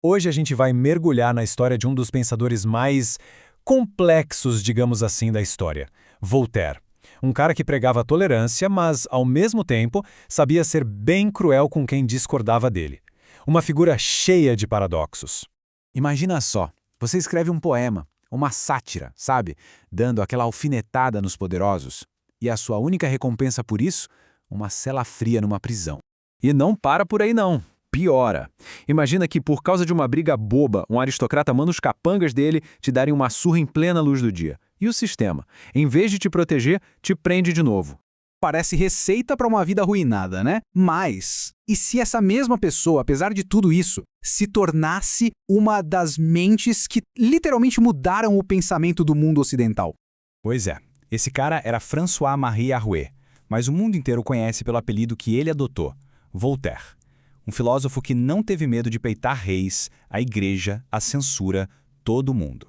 Hoje a gente vai mergulhar na história de um dos pensadores mais complexos, digamos assim, da história, Voltaire. Um cara que pregava tolerância, mas, ao mesmo tempo, sabia ser bem cruel com quem discordava dele. Uma figura cheia de paradoxos. Imagina só, você escreve um poema, uma sátira, sabe? Dando aquela alfinetada nos poderosos. E a sua única recompensa por isso? Uma cela fria numa prisão. E não para por aí não. Piora. Imagina que por causa de uma briga boba, um aristocrata manda os capangas dele te darem uma surra em plena luz do dia. E o sistema, em vez de te proteger, te prende de novo. Parece receita para uma vida arruinada, né? Mas, e se essa mesma pessoa, apesar de tudo isso, se tornasse uma das mentes que literalmente mudaram o pensamento do mundo ocidental? Pois é, esse cara era François-Marie Arouet, mas o mundo inteiro conhece pelo apelido que ele adotou, Voltaire. Um filósofo que não teve medo de peitar reis, a igreja, a censura, todo mundo.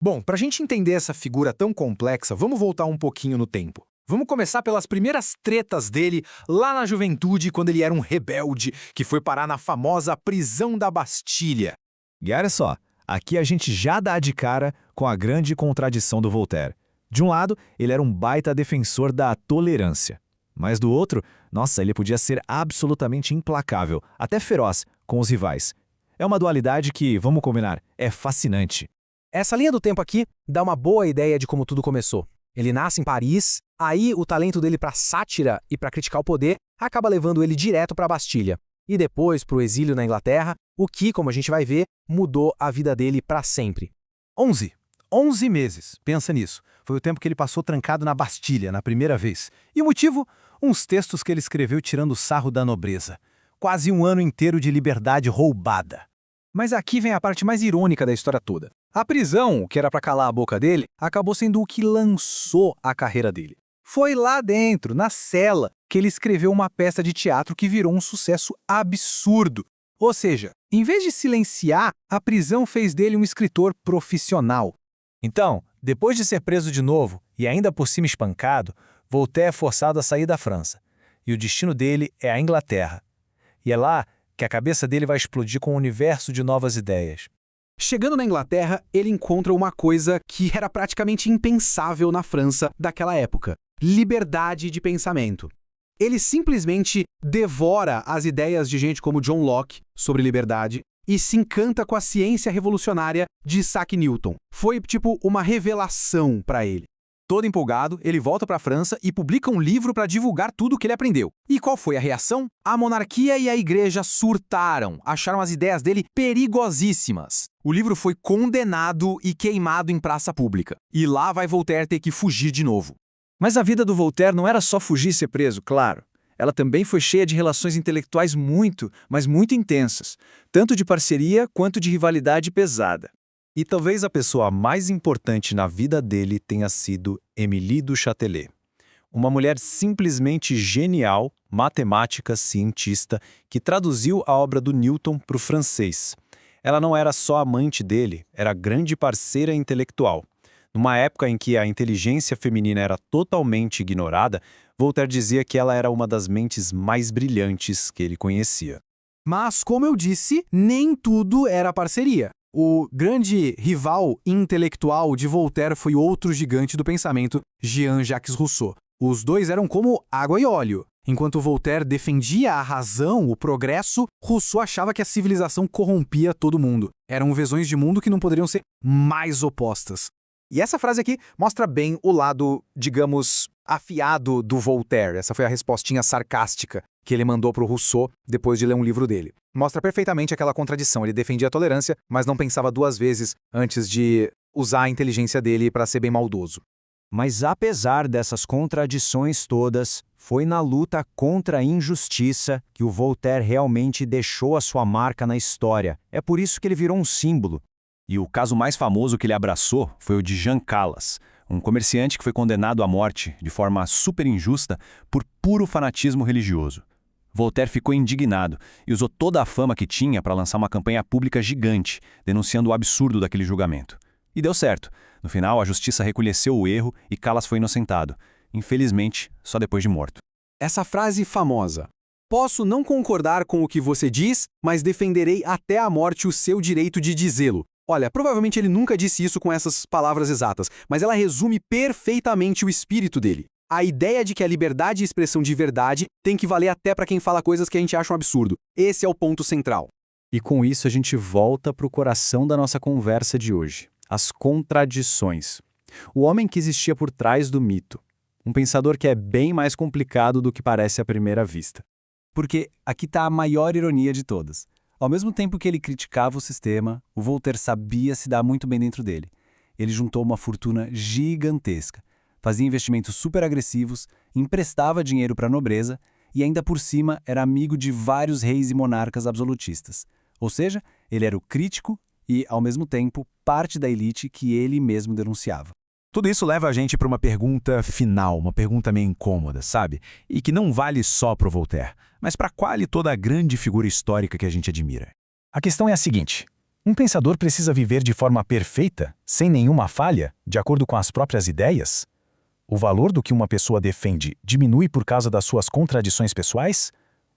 Bom, para a gente entender essa figura tão complexa, vamos voltar um pouquinho no tempo. Vamos começar pelas primeiras tretas dele lá na juventude, quando ele era um rebelde que foi parar na famosa prisão da Bastilha. E olha só, aqui a gente já dá de cara com a grande contradição do Voltaire. De um lado, ele era um baita defensor da tolerância. Mas do outro, nossa, ele podia ser absolutamente implacável, até feroz, com os rivais. É uma dualidade que, vamos combinar, é fascinante. Essa linha do tempo aqui dá uma boa ideia de como tudo começou. Ele nasce em Paris, aí o talento dele para sátira e para criticar o poder acaba levando ele direto para a Bastilha. E depois para o exílio na Inglaterra, o que, como a gente vai ver, mudou a vida dele para sempre. 11 meses, pensa nisso. Foi o tempo que ele passou trancado na Bastilha, na primeira vez. E o motivo? Uns textos que ele escreveu tirando sarro da nobreza. Quase um ano inteiro de liberdade roubada. Mas aqui vem a parte mais irônica da história toda. A prisão, que era para calar a boca dele, acabou sendo o que lançou a carreira dele. Foi lá dentro, na cela, que ele escreveu uma peça de teatro que virou um sucesso absurdo. Ou seja, em vez de silenciar, a prisão fez dele um escritor profissional. Então, depois de ser preso de novo e ainda por cima espancado, Voltaire é forçado a sair da França. E o destino dele é a Inglaterra. E é lá que a cabeça dele vai explodir com um universo de novas ideias. Chegando na Inglaterra, ele encontra uma coisa que era praticamente impensável na França daquela época: liberdade de pensamento. Ele simplesmente devora as ideias de gente como John Locke sobre liberdade e se encanta com a ciência revolucionária de Isaac Newton. Foi tipo uma revelação para ele. Todo empolgado, ele volta para a França e publica um livro para divulgar tudo o que ele aprendeu. E qual foi a reação? A monarquia e a igreja surtaram, acharam as ideias dele perigosíssimas. O livro foi condenado e queimado em praça pública. E lá vai Voltaire ter que fugir de novo. Mas a vida do Voltaire não era só fugir e ser preso, claro. Ela também foi cheia de relações intelectuais muito, mas muito intensas, tanto de parceria quanto de rivalidade pesada. E talvez a pessoa mais importante na vida dele tenha sido Émilie du Châtelet. Uma mulher simplesmente genial, matemática, cientista, que traduziu a obra do Newton para o francês. Ela não era só amante dele, era grande parceira intelectual. Numa época em que a inteligência feminina era totalmente ignorada, Voltaire dizia que ela era uma das mentes mais brilhantes que ele conhecia. Mas, como eu disse, nem tudo era parceria. O grande rival intelectual de Voltaire foi outro gigante do pensamento, Jean-Jacques Rousseau. Os dois eram como água e óleo. Enquanto Voltaire defendia a razão, o progresso, Rousseau achava que a civilização corrompia todo mundo. Eram visões de mundo que não poderiam ser mais opostas. E essa frase aqui mostra bem o lado, digamos, afiado do Voltaire. Essa foi a respostinha sarcástica que ele mandou para o Rousseau depois de ler um livro dele. Mostra perfeitamente aquela contradição. Ele defendia a tolerância, mas não pensava duas vezes antes de usar a inteligência dele para ser bem maldoso. Mas apesar dessas contradições todas, foi na luta contra a injustiça que o Voltaire realmente deixou a sua marca na história. É por isso que ele virou um símbolo. E o caso mais famoso que ele abraçou foi o de Jean Calas, um comerciante que foi condenado à morte, de forma super injusta, por puro fanatismo religioso. Voltaire ficou indignado e usou toda a fama que tinha para lançar uma campanha pública gigante, denunciando o absurdo daquele julgamento. E deu certo. No final, a justiça reconheceu o erro e Calas foi inocentado. Infelizmente, só depois de morto. Essa frase famosa, Posso não concordar com o que você diz, mas defenderei até a morte o seu direito de dizê-lo. Olha, provavelmente ele nunca disse isso com essas palavras exatas, mas ela resume perfeitamente o espírito dele. A ideia de que a liberdade de expressão de verdade tem que valer até para quem fala coisas que a gente acha um absurdo. Esse é o ponto central. E com isso a gente volta para o coração da nossa conversa de hoje: as contradições. O homem que existia por trás do mito. Um pensador que é bem mais complicado do que parece à primeira vista. Porque aqui está a maior ironia de todas. Ao mesmo tempo que ele criticava o sistema, o Voltaire sabia se dar muito bem dentro dele. Ele juntou uma fortuna gigantesca, fazia investimentos super agressivos, emprestava dinheiro para a nobreza e ainda por cima era amigo de vários reis e monarcas absolutistas. Ou seja, ele era o crítico e, ao mesmo tempo, parte da elite que ele mesmo denunciava. Tudo isso leva a gente para uma pergunta final, uma pergunta meio incômoda, sabe? E que não vale só para o Voltaire, mas para quase toda a grande figura histórica que a gente admira. A questão é a seguinte: um pensador precisa viver de forma perfeita, sem nenhuma falha, de acordo com as próprias ideias? O valor do que uma pessoa defende diminui por causa das suas contradições pessoais?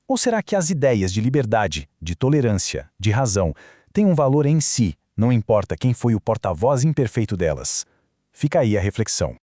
Ou será que as ideias de liberdade, de tolerância, de razão, têm um valor em si, não importa quem foi o porta-voz imperfeito delas? Fica aí a reflexão.